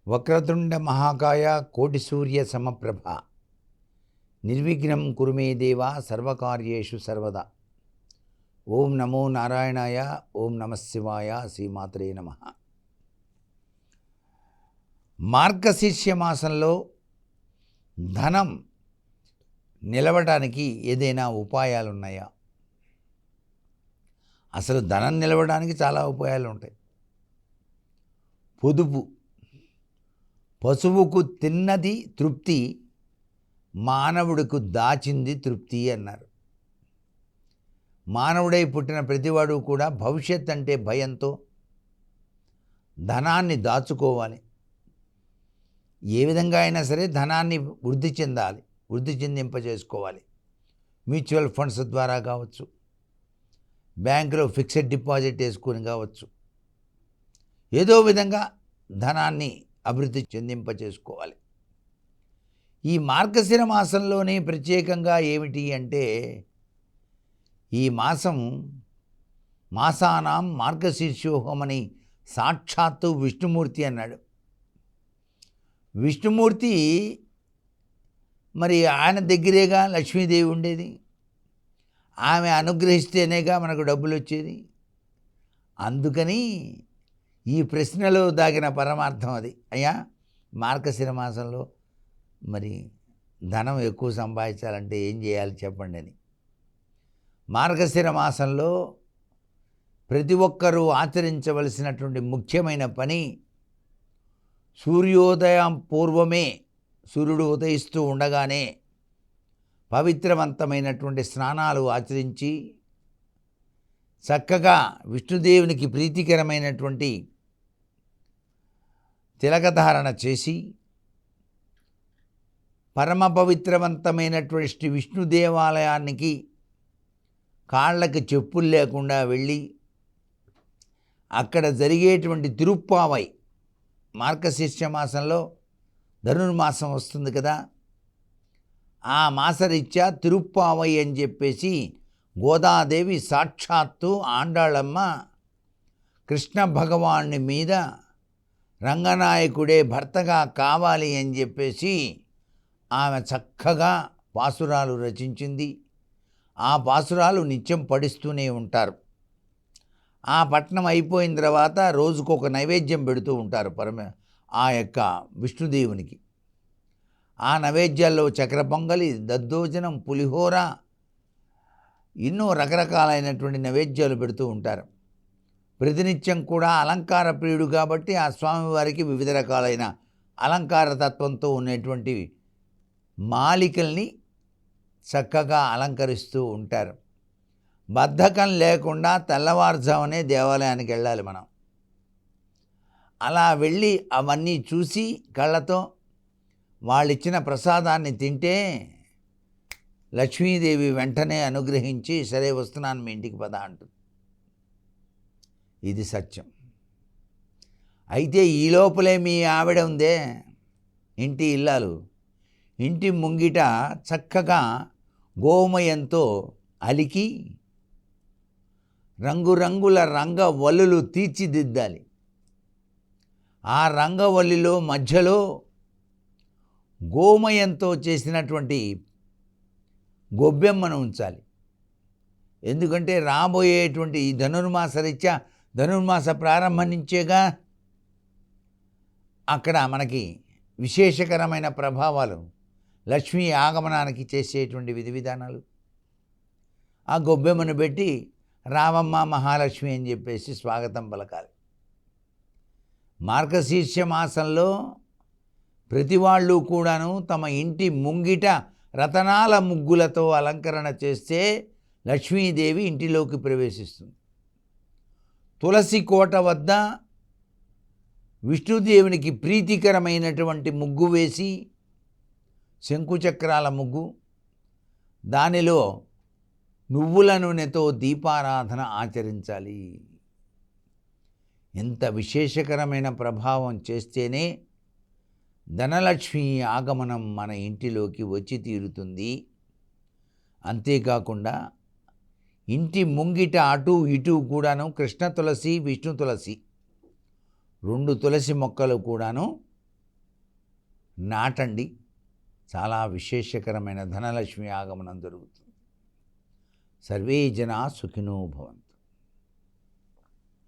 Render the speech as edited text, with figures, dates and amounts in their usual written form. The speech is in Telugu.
వక్రతుండ మహాకాయ కోటి సూర్య సమప్రభ నిర్విఘ్నం కురు మే దేవ సర్వకార్యేషు సర్వదా. ఓం నమో నారాయణాయ, ఓం నమః శివాయ, శ్రీమాత్రే నమః. మార్గశీర్ష మాసంలో ధనం నిలవడానికి ఏదైనా ఉపాయాలు ఉన్నాయా? అసలు ధనం నిలవడానికి చాలా ఉపాయాలు ఉంటాయి. పొదుపు, పశువుకు తిన్నది తృప్తి, మానవుడికి దాచింది తృప్తి అన్నారు. మానవుడై పుట్టిన ప్రతివాడు కూడా భవిష్యత్ అంటే భయంతో ధనాన్ని దాచుకోవాలి. ఏ విధంగా అయినా సరే ధనాన్ని వృద్ధి చెందింపజేసుకోవాలి. మ్యూచువల్ ఫండ్స్ ద్వారా కావచ్చు, బ్యాంకులో ఫిక్స్డ్ డిపాజిట్ వేసుకొని కావచ్చు, ఏదో విధంగా ధనాన్ని అభివృద్ధి చెందింపజేసుకోవాలి. ఈ మార్గశిర మాసంలోనే ప్రత్యేకంగా ఏమిటి అంటే, ఈ మాసం మాసానాం మార్గశీర్షోహమని సాక్షాత్తు విష్ణుమూర్తి అన్నాడు. విష్ణుమూర్తి మరి ఆయన దగ్గరేగా లక్ష్మీదేవి ఉండేది. ఆమె అనుగ్రహిస్తేనేగా మనకు డబ్బులు వచ్చేది. అందుకని ఈ ప్రశ్నలో దాగిన పరమార్థం అది. అయ్యా, మార్గశిర మాసంలో మరి ధనం ఎక్కువ సంపాదించాలంటే ఏం చేయాలి చెప్పండి అని. మార్గశిర మాసంలో ప్రతి ఒక్కరూ ఆచరించవలసినటువంటి ముఖ్యమైన పని, సూర్యోదయం పూర్వమే, సూర్యుడు ఉదయిస్తూ ఉండగానే పవిత్రవంతమైనటువంటి స్నానాలు ఆచరించి చక్కగా విష్ణుదేవునికి ప్రీతికరమైనటువంటి తిలకధారణ చేసి పరమ పవిత్రవంతమైనటువంటి శ్రీ విష్ణు దేవాలయానికి కాళ్ళకి చెప్పులు లేకుండా వెళ్ళి అక్కడ జరిగేటువంటి తిరుప్పావై, మార్గశీర్ష మాసంలో ధనుర్మాసం వస్తుంది కదా, ఆ మాసరీత్యా తిరుప్పావై అని చెప్పేసి గోదాదేవి సాక్షాత్తు ఆండాళమ్మ కృష్ణ భగవాన్ని మీద రంగనాయకుడే భర్తగా కావాలి అని చెప్పేసి ఆమె చక్కగా పాసురాలు రచించింది. ఆ పాసురాలు నిత్యం పఠిస్తూనే ఉంటారు. ఆ పఠనం అయిపోయిన తర్వాత రోజుకొక నైవేద్యం పెడుతూ ఉంటారు ఆ యొక్క విష్ణుదేవునికి. ఆ నైవేద్యాల్లో చక్ర పొంగలి, దద్దోజనం, పులిహోర, ఎన్నో రకరకాలైనటువంటి నైవేద్యాలు పెడుతూ ఉంటారు. ప్రతినిత్యం కూడా అలంకార ప్రియుడు కాబట్టి ఆ స్వామివారికి వివిధ రకాలైన అలంకార తత్వంతో ఉన్నటువంటి మాలికల్ని చక్కగా అలంకరిస్తూ ఉంటారు. బద్ధకం లేకుండా తెల్లవారుజామునే దేవాలయానికి వెళ్ళాలి మనం. అలా వెళ్ళి అవన్నీ చూసి కళ్ళతో వాళ్ళిచ్చిన ప్రసాదాన్ని తింటే లక్ష్మీదేవి వెంటనే అనుగ్రహించి, సరే వస్తున్నాను మీ ఇంటికి పద అంటుంది. ఇది సత్యం. అయితే ఈ లోపలే మీ ఆవిడ ఉందే, ఇంటి ఇల్లాలు, ఇంటి ముంగిట చక్కగా గోమయంతో అలికి రంగురంగుల రంగవల్లులు తీర్చిదిద్దాలి. ఆ రంగవల్లిలో మధ్యలో గోమయంతో చేసినటువంటి గొబ్బెమ్మను ఉంచాలి. ఎందుకంటే రాబోయేటువంటి ఈ ధనుర్మాసరీత్యా, ధనుర్మాస ప్రారంభం నుంచేగా అక్కడ మనకి విశేషకరమైన ప్రభావాలు, లక్ష్మీ ఆగమనానికి చేసేటువంటి విధి విధానాలు. ఆ గొబ్బెమ్మను పెట్టి రావమ్మ మహాలక్ష్మి అని చెప్పేసి స్వాగతం పలకాలి. మార్గశీర్ష మాసంలో ప్రతి వాళ్ళు కూడాను తమ ఇంటి ముంగిట రతనాల ముగ్గులతో అలంకరణ చేస్తే లక్ష్మీదేవి ఇంటిలోకి ప్రవేశిస్తుంది. తులసి కోట వద్ద విష్ణుదేవునికి ప్రీతికరమైనటువంటి ముగ్గు వేసి, శంకుచక్రాల ముగ్గు, దానిలో నువ్వుల నూనెతో దీపారాధన ఆచరించాలి. ఎంత విశేషకరమైన ప్రభావం చేస్తేనే ధనలక్ష్మి ఆగమనం మన ఇంటిలోకి వచ్చి తీరుతుంది. అంతేకాకుండా ఇంటి ముంగిట అటు ఇటు కూడాను కృష్ణ తులసి, విష్ణు తులసి, 2 తులసి మొక్కలు కూడాను నాటండి. చాలా విశేషకరమైన ధనలక్ష్మి ఆగమనం జరుగుతుంది. సర్వే జనా సుఖినో భవంతు.